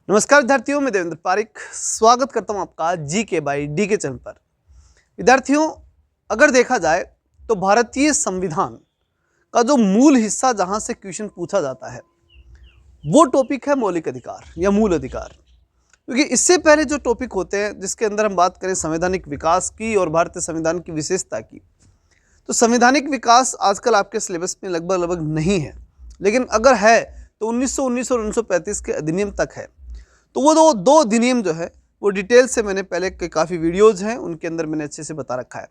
नमस्कार विद्यार्थियों, मैं देवेंद्र पारिक स्वागत करता हूं आपका जीके बाय डीके चैनल पर। विद्यार्थियों, अगर देखा जाए तो भारतीय संविधान का जो मूल हिस्सा जहां से क्वेश्चन पूछा जाता है वो टॉपिक है मौलिक अधिकार या मूल अधिकार। क्योंकि इससे पहले जो टॉपिक होते हैं जिसके अंदर हम बात करें संवैधानिक विकास की और भारतीय संविधान की विशेषता की, तो संवैधानिक विकास आजकल आपके सिलेबस में लगभग नहीं है, लेकिन अगर है तो 1919 और 1935 के अधिनियम तक है। तो वो दो अधिनियम जो है वो डिटेल से मैंने पहले के काफ़ी वीडियोज़ हैं उनके अंदर मैंने अच्छे से बता रखा है।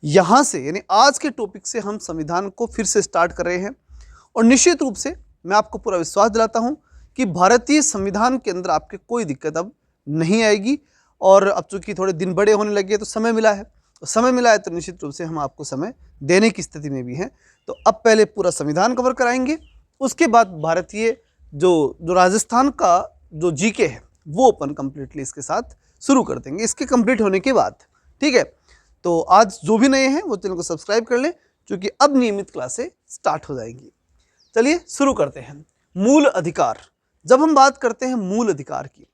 यहाँ से यानी आज के टॉपिक से हम संविधान को फिर से स्टार्ट कर रहे हैं और निश्चित रूप से मैं आपको पूरा विश्वास दिलाता हूँ कि भारतीय संविधान के अंदर आपके कोई दिक्कत अब नहीं आएगी। और अब चूँकि थोड़े दिन बड़े होने लगे तो समय मिला है, तो निश्चित रूप से हम आपको समय देने की स्थिति में भी हैं। तो अब पहले पूरा संविधान कवर कराएंगे, उसके बाद भारतीय जो राजस्थान का जो जीके है वो अपन कंप्लीटली इसके साथ शुरू कर देंगे इसके कंप्लीट होने के बाद। ठीक है, तो आज जो भी नए हैं वो चैनल को सब्सक्राइब कर लें क्योंकि अब नियमित क्लासें स्टार्ट हो जाएंगी। चलिए शुरू करते हैं। मूल अधिकार, जब हम बात करते हैं मूल अधिकार की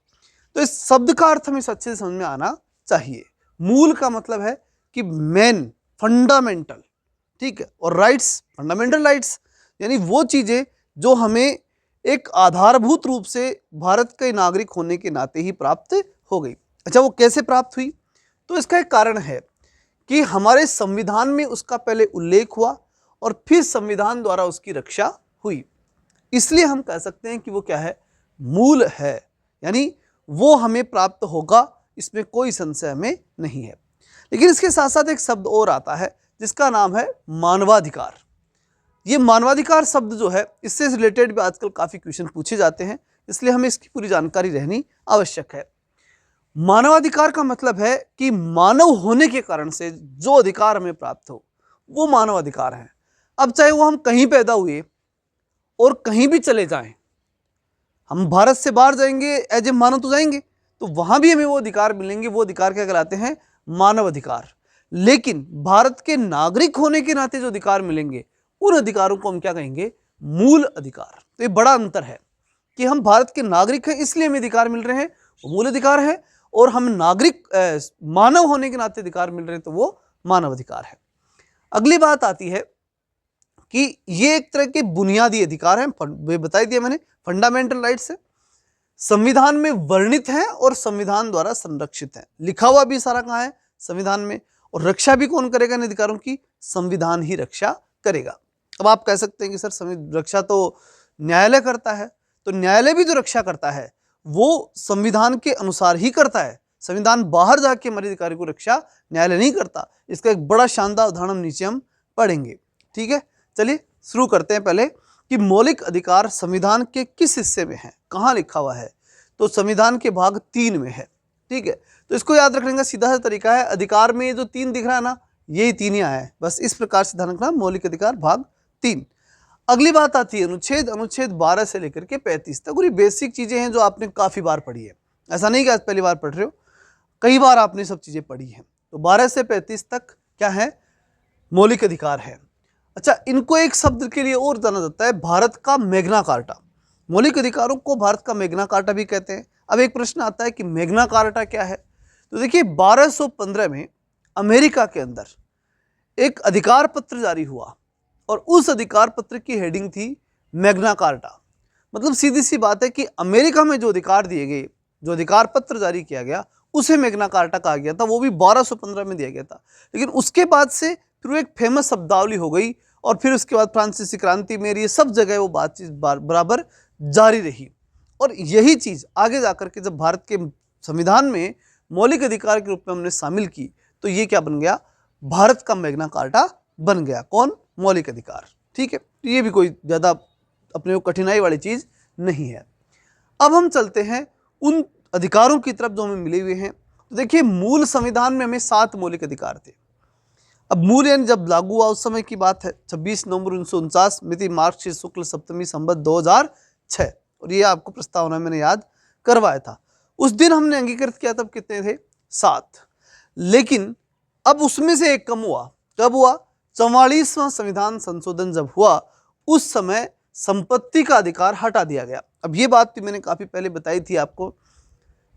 तो इस शब्द का अर्थ हमें अच्छे से समझ में आना चाहिए। मूल का मतलब है कि मेन, फंडामेंटल, ठीक है, और राइट्स, फंडामेंटल राइट्स यानी वो चीज़ें जो हमें एक आधारभूत रूप से भारत के नागरिक होने के नाते ही प्राप्त हो गई। अच्छा, वो कैसे प्राप्त हुई? तो इसका एक कारण है कि हमारे संविधान में उसका पहले उल्लेख हुआ और फिर संविधान द्वारा उसकी रक्षा हुई, इसलिए हम कह सकते हैं कि वो क्या है, मूल है, यानी वो हमें प्राप्त होगा, इसमें कोई संशय हमें नहीं है। लेकिन इसके साथ साथ एक शब्द और आता है जिसका नाम है मानवाधिकार। ये मानवाधिकार शब्द जो है इससे रिलेटेड भी आजकल काफ़ी क्वेश्चन पूछे जाते हैं, इसलिए हमें इसकी पूरी जानकारी रहनी आवश्यक है। मानवाधिकार का मतलब है कि मानव होने के कारण से जो अधिकार हमें प्राप्त हो वो मानवाधिकार है। अब चाहे वो हम कहीं पैदा हुए और कहीं भी चले जाएं, हम भारत से बाहर जाएंगे एज ए मानव तो जाएंगे, तो वहां भी हमें वो अधिकार मिलेंगे। वो अधिकार क्या कहलाते हैं? मानव अधिकार। लेकिन भारत के नागरिक होने के नाते जो अधिकार मिलेंगे उन अधिकारों को हम क्या कहेंगे? मूल अधिकार। तो ये बड़ा अंतर है कि हम भारत के नागरिक हैं इसलिए हमें अधिकार मिल रहे हैं, वो मूल अधिकार है, और हम नागरिक मानव होने के नाते अधिकार मिल रहे हैं तो वो मानव अधिकार है। अगली बात आती है कि ये एक तरह के बुनियादी अधिकार हैं, बता दिया मैंने, फंडामेंटल राइट्स है, संविधान में वर्णित हैं और संविधान द्वारा संरक्षित हैं। लिखा हुआ भी सारा कहाँ है? संविधान में। और रक्षा भी कौन करेगा इन अधिकारों की? संविधान ही रक्षा करेगा। अब आप कह सकते हैं कि सर रक्षा तो न्यायालय करता है, तो न्यायालय भी जो रक्षा करता है वो संविधान के अनुसार ही करता है। संविधान बाहर जाके हमारे अधिकारी को रक्षा न्यायालय नहीं करता। इसका एक बड़ा शानदार उदाहरण नीचे हम पढ़ेंगे। ठीक है, चलिए शुरू करते हैं पहले कि मौलिक अधिकार संविधान के किस हिस्से में है, कहाँ लिखा हुआ है? तो संविधान के भाग 3 में है। ठीक है, तो इसको याद रखने का सीधा सा तरीका है, अधिकार में ये जो 3 दिख रहा है ना, यही 3 ही आया है, बस इस प्रकार से ध्यान रखना, मौलिक अधिकार भाग 3। अगली बात आती है अनुच्छेद 12 से लेकर के 35 तक, और ये बेसिक चीज़ें हैं जो आपने काफ़ी बार पढ़ी है, ऐसा नहीं कि आज पहली बार पढ़ रहे हो, कई बार आपने सब चीज़ें पढ़ी हैं। तो 12 से 35 तक क्या है? मौलिक अधिकार है। अच्छा, इनको एक शब्द के लिए और जाना जाता है, भारत का मैग्ना कार्टा। मौलिक अधिकारों को भारत का मैग्ना कार्टा भी कहते हैं। अब एक प्रश्न आता है कि मैग्ना कार्टा क्या है? तो देखिए 1215 में अमेरिका के अंदर एक अधिकार पत्र जारी हुआ और उस अधिकार पत्र की हेडिंग थी मैग्ना कार्टा। मतलब सीधी सी बात है कि अमेरिका में जो अधिकार दिए गए, जो अधिकार पत्र जारी किया गया उसे मैग्ना कार्टा कहा गया था, वो भी 1215 में दिया गया था। लेकिन उसके बाद से फिर एक फेमस शब्दावली हो गई और फिर उसके बाद फ्रांसीसी क्रांति में ये सब जगह वो बातचीत बराबर जारी रही। और यही चीज़ आगे जाकर के जब भारत के संविधान में मौलिक अधिकार के रूप में हमने शामिल की तो ये क्या बन गया? भारत का मैग्ना कार्टा बन गया। कौन? मौलिक अधिकार। ठीक है, तो ये भी कोई ज़्यादा अपने को कठिनाई वाली चीज़ नहीं है। अब हम चलते हैं उन अधिकारों की तरफ जो हमें मिले हुए हैं। तो देखिए मूल संविधान में हमें 7 मौलिक अधिकार थे। अब मूल यानी जब लागू हुआ उस समय की बात है, 26 नवंबर 1949, मिति मार्गशीर्ष शुक्ल सप्तमी संवत 2006, और ये आपको प्रस्तावना मैंने याद करवाया था। उस दिन हमने अंगीकृत किया, तब कितने थे? 7। लेकिन अब उसमें से एक कम हुआ। कब हुआ? 44वां संविधान संशोधन जब हुआ उस समय संपत्ति का अधिकार हटा दिया गया। अब ये बात भी मैंने काफ़ी पहले बताई थी आपको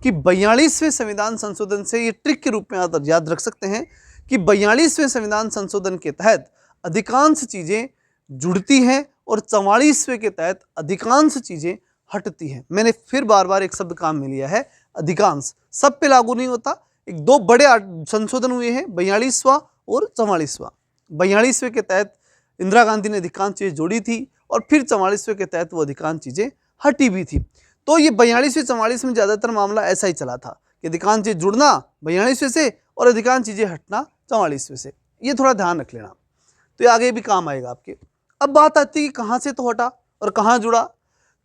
कि 42वें संविधान संशोधन से, ये ट्रिक के रूप में याद रख सकते हैं कि 42वें संविधान संशोधन के तहत अधिकांश चीज़ें जुड़ती हैं और 44वें के तहत अधिकांश चीज़ें हटती हैं। मैंने फिर बार बार एक शब्द काम में लिया है, अधिकांश। सब पे लागू नहीं होता। एक दो बड़े संशोधन हुए हैं, 42वां और 44वां। 42वें के तहत इंदिरा गांधी ने अधिकांश चीज़ें जोड़ी थी और फिर 44वें के तहत वो अधिकांश चीज़ें हटी भी थी। तो ये 42वें 44 में ज़्यादातर मामला ऐसा ही चला था कि अधिकांश चीज़ जुड़ना 42वें से और अधिकांश चीज़ें हटना 44वें से। ये थोड़ा ध्यान रख लेना, तो ये आगे भी काम आएगा आपके। अब बात आती है कि कहाँ से तो हटा और कहाँ जुड़ा।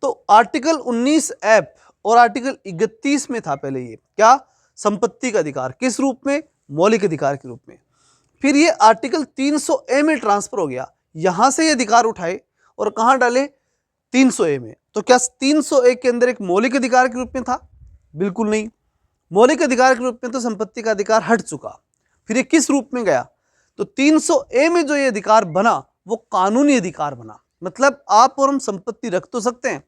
तो आर्टिकल 19F और आर्टिकल 31 में था पहले ये, क्या, संपत्ति का अधिकार, किस रूप में, मौलिक अधिकार के रूप में। फिर ये आर्टिकल 300A में ट्रांसफर हो गया, यहाँ से ये अधिकार उठाए और कहाँ डाले, 300A में। तो क्या 300A के अंदर एक मौलिक अधिकार के रूप में था? बिल्कुल नहीं। मौलिक अधिकार के रूप में तो संपत्ति का अधिकार हट चुका। फिर ये किस रूप में गया? तो 300A में जो ये अधिकार बना वो कानूनी अधिकार बना। मतलब आप और हम संपत्ति रख तो सकते हैं,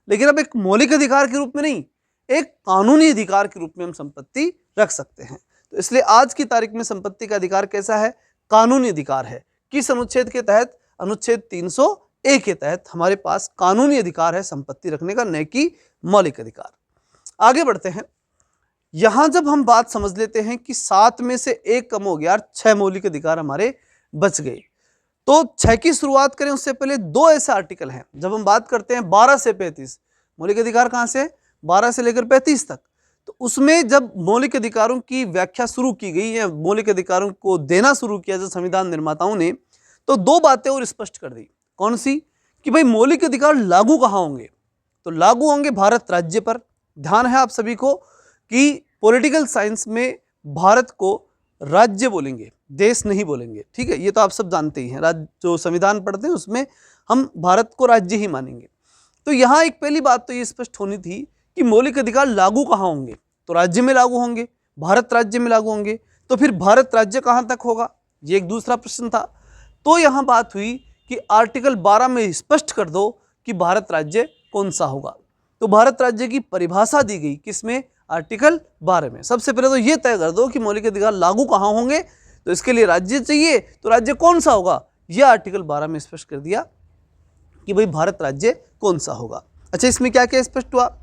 लेकिन अब एक मौलिक अधिकार के रूप में नहीं, एक कानूनी अधिकार के रूप में हम संपत्ति रख सकते हैं। तो इसलिए आज की तारीख में संपत्ति का अधिकार कैसा है? कानूनी अधिकार है। किस अनुच्छेद के तहत? अनुच्छेद 300A के तहत हमारे पास कानूनी अधिकार है संपत्ति रखने का, न कि मौलिक अधिकार। आगे बढ़ते हैं। यहां जब हम बात समझ लेते हैं कि 7 में से 1 कम हो गया, 6 मौलिक अधिकार हमारे बच गए। तो 6 की शुरुआत करें उससे पहले 2 ऐसे आर्टिकल हैं। जब हम बात करते हैं 12 से 35, मौलिक अधिकार कहां से? 12 से लेकर 35 तक। तो उसमें जब मौलिक अधिकारों की व्याख्या शुरू की गई या मौलिक अधिकारों को देना शुरू किया जो संविधान निर्माताओं ने, तो 2 बातें और स्पष्ट कर दी। कौन सी? कि भाई मौलिक अधिकार लागू कहाँ होंगे? तो लागू होंगे भारत राज्य पर। ध्यान है आप सभी को कि पॉलिटिकल साइंस में भारत को राज्य बोलेंगे, देश नहीं बोलेंगे, ठीक है? ये तो आप सब जानते ही हैं। राज्य जो संविधान पढ़ते हैं उसमें हम भारत को राज्य ही मानेंगे। तो यहाँ एक पहली बात तो ये स्पष्ट होनी थी कि मौलिक अधिकार लागू कहाँ होंगे? तो राज्य में लागू होंगे, भारत राज्य में लागू होंगे। तो फिर भारत राज्य कहाँ तक होगा? ये एक दूसरा प्रश्न था। तो यहाँ बात हुई कि आर्टिकल 12 में स्पष्ट कर दो कि भारत राज्य कौन सा होगा। तो भारत राज्य की परिभाषा दी गई किसमें? आर्टिकल 12 में। सबसे पहले तो ये तय कर दो कि मौलिक अधिकार लागू कहाँ होंगे। तो इसके लिए राज्य चाहिए, तो राज्य कौन सा होगा? यह आर्टिकल 12 में स्पष्ट कर दिया कि भाई भारत राज्य कौन सा होगा। अच्छा, इसमें क्या क्या स्पष्ट हुआ?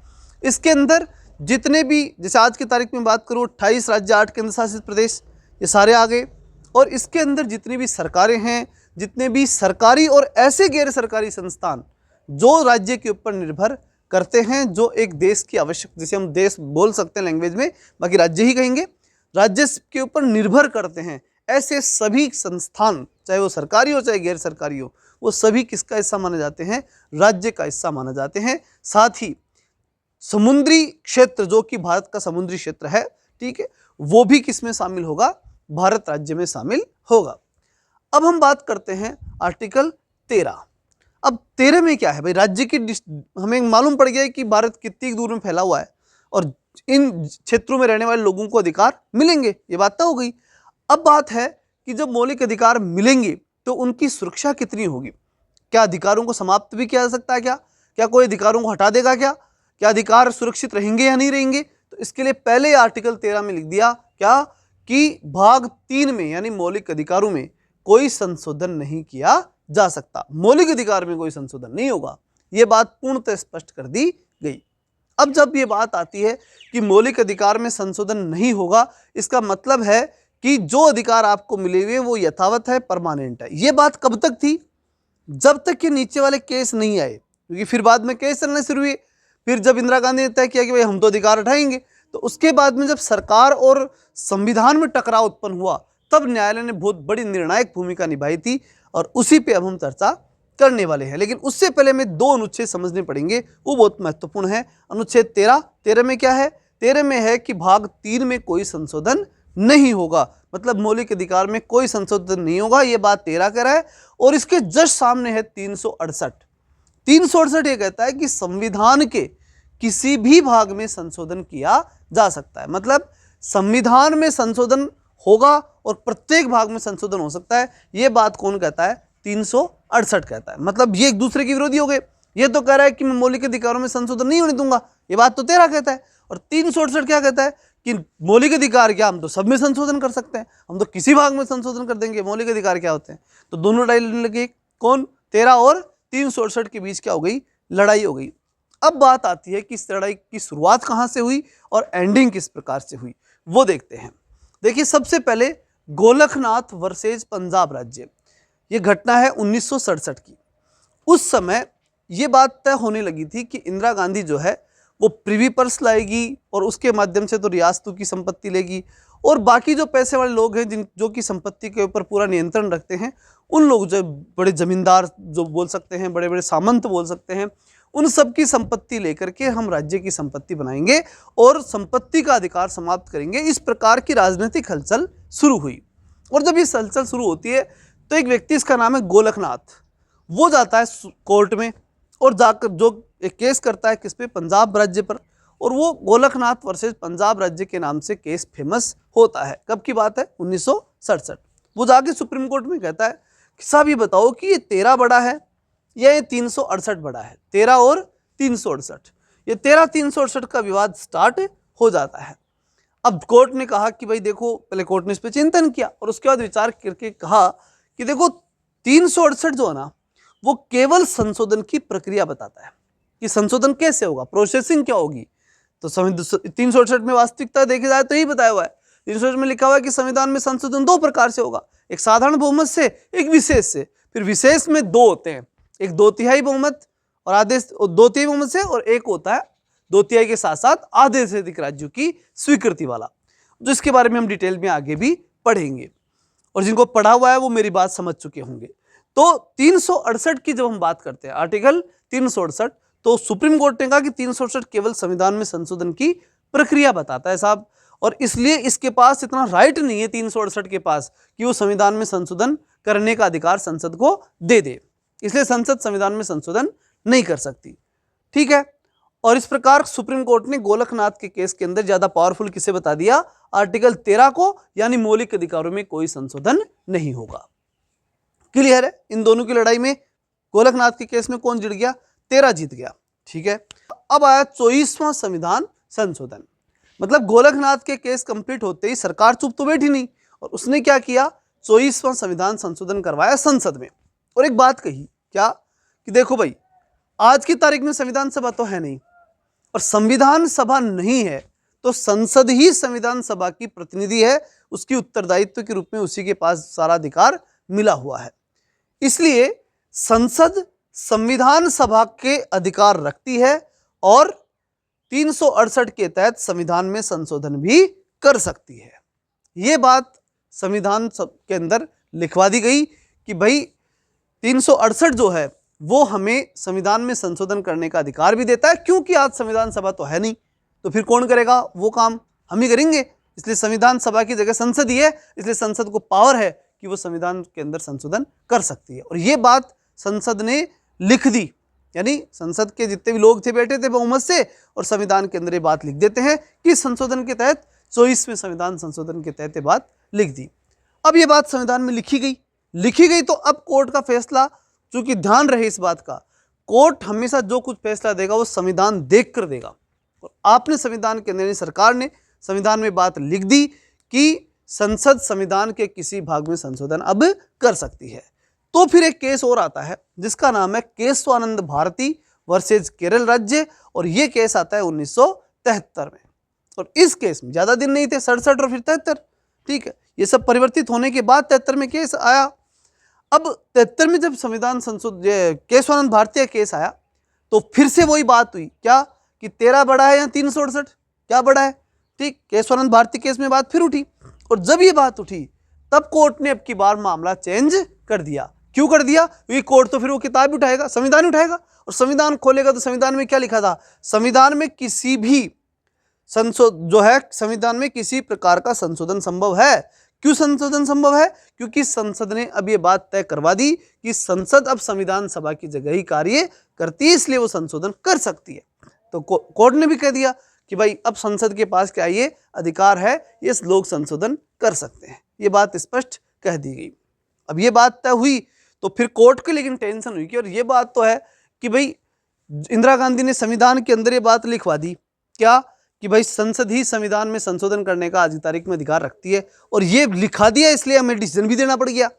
इसके अंदर जितने भी, जैसे आज की तारीख में बात करूँ, 28 राज्य, 8 केंद्र शासित प्रदेश, ये सारे आ गए। और इसके अंदर जितनी भी सरकारें हैं, जितने भी सरकारी और ऐसे गैर सरकारी संस्थान जो राज्य के ऊपर निर्भर करते हैं, जो एक देश की आवश्यक, जिसे हम देश बोल सकते हैं लैंग्वेज में, बाकी राज्य ही कहेंगे, राज्य के ऊपर निर्भर करते हैं, ऐसे सभी संस्थान, चाहे वो सरकारी हो चाहे गैर सरकारी हो, वो सभी किसका हिस्सा माने जाते हैं? राज्य का हिस्सा माने जाते हैं। साथ ही समुद्री क्षेत्र, जो कि भारत का समुद्री क्षेत्र है, ठीक है, वो भी किस में शामिल होगा? भारत राज्य में शामिल होगा। अब हम बात करते हैं आर्टिकल 13। अब 13 में क्या है भाई? राज्य की हमें मालूम पड़ गया है कि भारत कितनी दूर में फैला हुआ है और इन क्षेत्रों में रहने वाले लोगों को अधिकार मिलेंगे, ये बात तो हो गई। अब बात है कि जब मौलिक अधिकार मिलेंगे तो उनकी सुरक्षा कितनी होगी? क्या अधिकारों को समाप्त भी किया जा सकता है? क्या कोई अधिकारों को हटा देगा? क्या अधिकार सुरक्षित रहेंगे या नहीं रहेंगे? तो इसके लिए पहले आर्टिकल 13 में लिख दिया क्या, कि भाग 3 में यानी मौलिक अधिकारों में कोई संशोधन नहीं किया जा सकता। मौलिक अधिकार में कोई संशोधन नहीं होगा, यह बात पूर्णतः स्पष्ट कर दी गई। अब जब ये बात आती है कि मौलिक अधिकार में संशोधन नहीं होगा, इसका मतलब है कि जो अधिकार आपको मिले हुए वो यथावत है, परमानेंट है। ये बात कब तक थी? जब तक कि नीचे वाले केस नहीं आए, क्योंकि फिर बाद में केस चलने शुरू हुए। फिर जब इंदिरा गांधी ने तय किया कि भाई हम तो अधिकार उठाएंगे, तो उसके बाद में जब सरकार और संविधान में टकराव उत्पन्न हुआ, तब न्यायालय ने बहुत बड़ी निर्णायक भूमिका निभाई थी और उसी पे अब हम चर्चा करने वाले हैं। लेकिन उससे पहले में 2 अनुच्छेद समझने पड़ेंगे, वो बहुत महत्वपूर्ण है। अनुच्छेद 13 में क्या है? 13 में है कि भाग 3 में कोई संशोधन नहीं होगा, मतलब मौलिक अधिकार में कोई संशोधन नहीं होगा, ये बात 13 कह रहा है। और इसके जस्ट सामने है 368। 368 ये कहता है कि संविधान के किसी भी भाग में संशोधन किया जा सकता है। मतलब संविधान में संशोधन होगा और प्रत्येक भाग में संशोधन हो सकता है। ये बात कौन कहता है? 368 कहता है। मतलब ये एक दूसरे के विरोधी हो गए। ये तो कह रहा है कि मैं मौलिक अधिकारों में संशोधन नहीं होने दूंगा, ये बात तो 13 कहता है। और 368 क्या कहता है कि मौलिक अधिकार क्या, हम तो सब में संशोधन कर सकते हैं, हम तो किसी भाग में संशोधन कर देंगे, मौलिक अधिकार क्या होते हैं। तो दोनों लड़ाई लड़ने लगे, कौन, 13 और 368 के बीच क्या हो गई, लड़ाई हो गई। अब बात आती है कि इस लड़ाई की शुरुआत कहाँ से हुई और एंडिंग किस प्रकार से हुई, वो देखते हैं। देखिए, सबसे पहले गोलकनाथ वर्सेज पंजाब राज्य, ये घटना है 1967 की। उस समय ये बात तय होने लगी थी कि इंदिरा गांधी जो है वो प्रिवी पर्स लाएगी और उसके माध्यम से तो रियासतों की संपत्ति लेगी, और बाकी जो पैसे वाले लोग हैं जो कि संपत्ति के ऊपर पूरा नियंत्रण रखते हैं, उन लोग जो बड़े जमींदार जो बोल सकते हैं, बड़े बड़े सामंत बोल सकते हैं, उन सब की संपत्ति लेकर के हम राज्य की संपत्ति बनाएंगे और संपत्ति का अधिकार समाप्त करेंगे। इस प्रकार की राजनीतिक हलचल शुरू हुई। और जब ये हलचल शुरू होती है तो एक व्यक्ति, इसका नाम है गोलकनाथ, वो जाता है कोर्ट में और जाकर जो एक केस करता है किस पे, पंजाब राज्य पर। और वो गोलकनाथ वर्सेस पंजाब राज्य के नाम से केस फेमस होता है। कब की बात है, 1967। वो जाके सुप्रीम कोर्ट में कहता है कि साहब ये बताओ कि ये 13 बड़ा है या ये 368 बड़ा है। 13 और 368, ये 13-368 का विवाद स्टार्ट हो जाता है। अब कोर्ट ने कहा कि भाई देखो, पहले कोर्ट ने इस पर चिंतन किया और उसके बाद विचार करके कहा कि देखो 368 जो है ना, वो केवल संशोधन की प्रक्रिया बताता है कि संशोधन कैसे होगा, प्रोसेसिंग क्या होगी। तो 368 में वास्तविकता देखी जाए तो यही बताया हुआ है। 368 में लिखा हुआ है कि संविधान में संशोधन 2 प्रकार से होगा, एक साधारण बहुमत से, एक विशेष से। फिर विशेष में 2 होते हैं, एक 2/3 बहुमत और आधे 2/3 बहुमत से, और एक होता है 2/3 के साथ साथ आधे से अधिक राज्यों की स्वीकृति वाला, जो इसके बारे में हम डिटेल में आगे भी पढ़ेंगे। और जिनको पढ़ा हुआ है वो मेरी बात समझ चुके होंगे। तो 368 की जब हम बात करते हैं, आर्टिकल 368, तो सुप्रीम कोर्ट ने कहा कि 368 केवल संविधान में संशोधन की प्रक्रिया बताता है साहब, और इसलिए इसके पास इतना राइट नहीं है 368 के पास कि वो संविधान में संशोधन करने का अधिकार संसद को दे दे, इसलिए संसद संविधान में संशोधन नहीं कर सकती। ठीक है। और इस प्रकार सुप्रीम कोर्ट ने गोलकनाथ के केस के अंदर ज्यादा पावरफुल किसे बता दिया, आर्टिकल 13 को, यानी मौलिक अधिकारों में कोई संशोधन नहीं होगा। क्लियर है। इन दोनों की लड़ाई में गोलकनाथ के केस में कौन जीत गया, 13 जीत गया। ठीक है। अब आया 24वां संविधान संशोधन। मतलब गोलकनाथ के केस कंप्लीट होते ही सरकार चुप तो बैठी नहीं, और उसने क्या किया, 24वां संविधान संशोधन करवाया संसद में। और एक बात कही क्या, कि देखो भाई, आज की तारीख में संविधान सभा तो है नहीं, और संविधान सभा नहीं है तो संसद ही संविधान सभा की प्रतिनिधि है, उसकी उत्तरदायित्व के रूप में उसी के पास सारा अधिकार मिला हुआ है। इसलिए संसद संविधान सभा के अधिकार रखती है और 368 के तहत संविधान में संशोधन भी कर सकती है। यह बात संविधान के अंदर लिखवा दी गई कि भाई 368 जो है वो हमें संविधान में संशोधन करने का अधिकार भी देता है, क्योंकि आज संविधान सभा तो है नहीं, तो फिर कौन करेगा, वो काम हम ही करेंगे। इसलिए संविधान सभा की जगह संसद ही है, इसलिए संसद को पावर है कि वो संविधान के अंदर संशोधन कर सकती है। और ये बात संसद ने लिख दी, यानी संसद के जितने भी लोग थे बैठे थे बहुमत से, और संविधान के अंदर ये बात लिख देते हैं कि संशोधन के तहत 24वें संविधान संशोधन के तहत ये बात लिख दी। अब ये बात संविधान में लिखी गई तो अब कोर्ट का फैसला, चूंकि ध्यान रहे इस बात का, कोर्ट हमेशा जो कुछ फैसला देगा वो संविधान देख कर देगा। और आपने संविधान के अंदर, सरकार ने संविधान में बात लिख दी कि संसद संविधान के किसी भाग में संशोधन अब कर सकती है। तो फिर एक केस और आता है जिसका नाम है केशवानंद भारती वर्सेज केरल राज्य, और ये केस आता है 1973 में। और इस केस में ज्यादा दिन नहीं थे, 67 और फिर 73। ठीक है, ये सब परिवर्तित होने के बाद 73 में केस आया। अब 73 में जब संविधान केशवानंद भारती का केस आया तो फिर से वही बात हुई क्या, कि 13 बड़ा है या 368, क्या बड़ा है। ठीक, केशवानंद भारती केस में बात फिर उठी, और जब ये बात उठी तब कोर्ट ने अब की बार मामला चेंज कर दिया। क्यों कर दिया, क्योंकि कोर्ट तो फिर वो किताब उठाएगा, संविधान उठाएगा, और संविधान खोलेगा तो संविधान में क्या लिखा था, संविधान में किसी भी संविधान में किसी प्रकार का संशोधन संभव है। क्यों संशोधन संभव है, क्योंकि संसद ने अब ये बात तय करवा दी कि संसद अब संविधान सभा की जगह ही कार्य करती है, इसलिए वो संशोधन कर सकती है। तो कोर्ट ने भी कह दिया कि भाई अब संसद के पास क्या ये अधिकार है, ये लोग संशोधन कर सकते हैं। ये बात स्पष्ट कह दी गई। अब ये बात तय हुई तो फिर कोर्ट को लेकिन टेंशन हुई कि और ये बात तो है कि भाई इंदिरा गांधी ने संविधान के अंदर ये बात लिखवा दी क्या, कि भाई संसद ही संविधान में संशोधन करने का आज की तारीख में अधिकार रखती है, और ये लिखा दिया इसलिए हमें डिसीजन भी देना पड़ गया।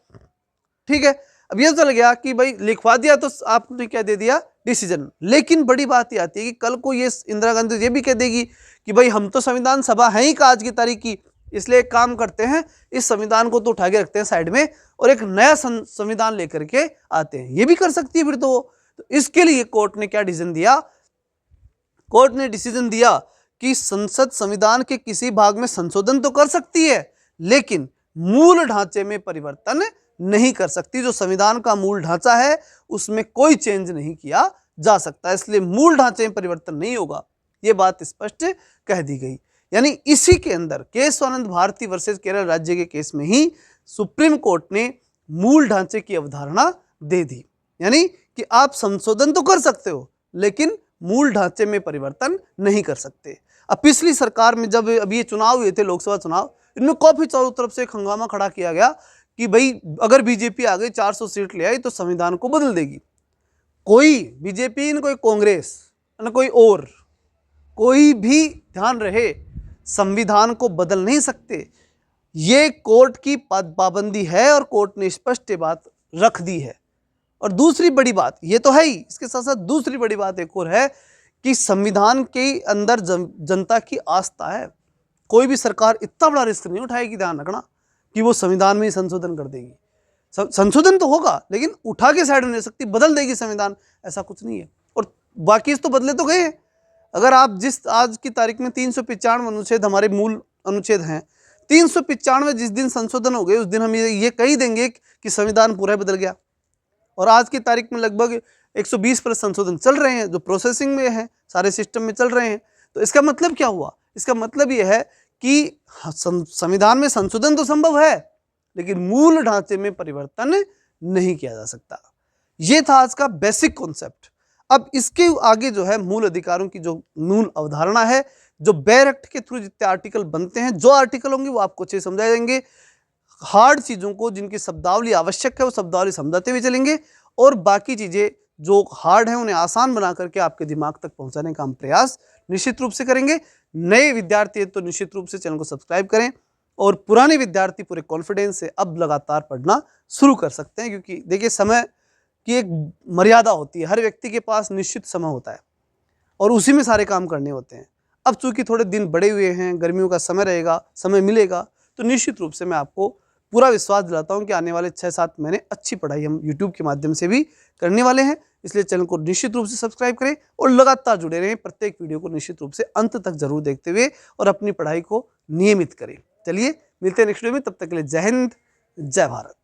ठीक है, अब ये चल गया कि भाई लिखवा दिया तो आपने क्या दे दिया, डिसीजन। लेकिन बड़ी बात ये आती है कि कल को ये इंदिरा गांधी ये भी कह देगी कि भाई हम तो संविधान सभा है ही का आज की तारीख की, इसलिए एक काम करते हैं, इस संविधान को तो उठा के रखते हैं साइड में और एक नया संविधान लेकर के आते हैं। ये भी कर सकती है फिर तो इसके लिए कोर्ट ने क्या डिसीजन दिया, कोर्ट ने डिसीजन दिया कि संसद संविधान के किसी भाग में संशोधन तो कर सकती है लेकिन मूल ढांचे में परिवर्तन नहीं कर सकती। जो संविधान का मूल ढांचा है उसमें कोई चेंज नहीं किया जा सकता, इसलिए मूल ढांचे में परिवर्तन नहीं होगा, ये बात स्पष्ट कह दी गई। यानी इसी के अंदर केशवानंद भारती वर्सेस केरल राज्य के केस में ही सुप्रीम कोर्ट ने मूल ढांचे की अवधारणा दे दी, यानी कि आप संशोधन तो कर सकते हो लेकिन मूल ढांचे में परिवर्तन नहीं कर सकते। अब पिछली सरकार में जब अभी ये चुनाव हुए थे, लोकसभा चुनाव, इनमें काफी चारों तरफ से एक हंगामा खड़ा किया गया कि भाई अगर बीजेपी आ गई 400 सीट ले आई तो संविधान को बदल देगी। कोई बीजेपी न कोई कांग्रेस न कोई और, कोई भी ध्यान रहे, संविधान को बदल नहीं सकते, ये कोर्ट की पाबंदी है और कोर्ट ने स्पष्ट बात रख दी है। और दूसरी बड़ी बात ये तो है ही, इसके साथ साथ दूसरी बड़ी बात एक और है कि संविधान के अंदर जनता की आस्था है। कोई भी सरकार इतना बड़ा रिस्क नहीं उठाएगी, ध्यान रखना, कि वो संविधान में ही संशोधन कर देगी। संशोधन तो होगा लेकिन उठा के साइड में नहीं सकती, बदल देगी संविधान, ऐसा कुछ नहीं है। और बाकी तो बदले तो गए हैं। अगर आप जिस आज की तारीख में 395 अनुच्छेद हमारे मूल अनुच्छेद हैं, 395 जिस दिन संशोधन हो गए उस दिन हम ये कह देंगे कि संविधान पूरा बदल गया। और आज की तारीख में लगभग 120 पर संशोधन चल रहे हैं जो प्रोसेसिंग में है, सारे सिस्टम में चल रहे हैं। तो इसका मतलब क्या हुआ, इसका मतलब यह है कि संविधान में संशोधन तो संभव है लेकिन मूल ढांचे में परिवर्तन नहीं किया जा सकता। यह था आज का बेसिक कॉन्सेप्ट। अब इसके आगे जो है मूल अधिकारों की जो मूल अवधारणा है, जो बेयर एक्ट के थ्रू जितने आर्टिकल बनते हैं, जो आर्टिकल होंगे वो आपको अच्छे समझाए जाएंगे। हार्ड चीज़ों को जिनकी शब्दावली आवश्यक है वो शब्दावली समझाते हुए चलेंगे और बाकी चीज़ें जो हार्ड हैं उन्हें आसान बना करके आपके दिमाग तक पहुंचाने का हम प्रयास निश्चित रूप से करेंगे। नए विद्यार्थी हैं तो निश्चित रूप से चैनल को सब्सक्राइब करें और पुराने विद्यार्थी पूरे कॉन्फिडेंस से अब लगातार पढ़ना शुरू कर सकते हैं, क्योंकि देखिए समय की एक मर्यादा होती है, हर व्यक्ति के पास निश्चित समय होता है और उसी में सारे काम करने होते हैं। अब चूंकि थोड़े दिन बड़े हुए हैं, गर्मियों का समय रहेगा, समय मिलेगा, तो निश्चित रूप से मैं आपको पूरा विश्वास दिलाता हूं कि आने वाले 6-7 महीने अच्छी पढ़ाई हम YouTube के माध्यम से भी करने वाले हैं। इसलिए चैनल को निश्चित रूप से सब्सक्राइब करें और लगातार जुड़े रहें, प्रत्येक वीडियो को निश्चित रूप से अंत तक जरूर देखते हुए और अपनी पढ़ाई को नियमित करें। चलिए मिलते हैं नेक्स्ट वीडियो में, तब तक के लिए जय हिंद, जय भारत।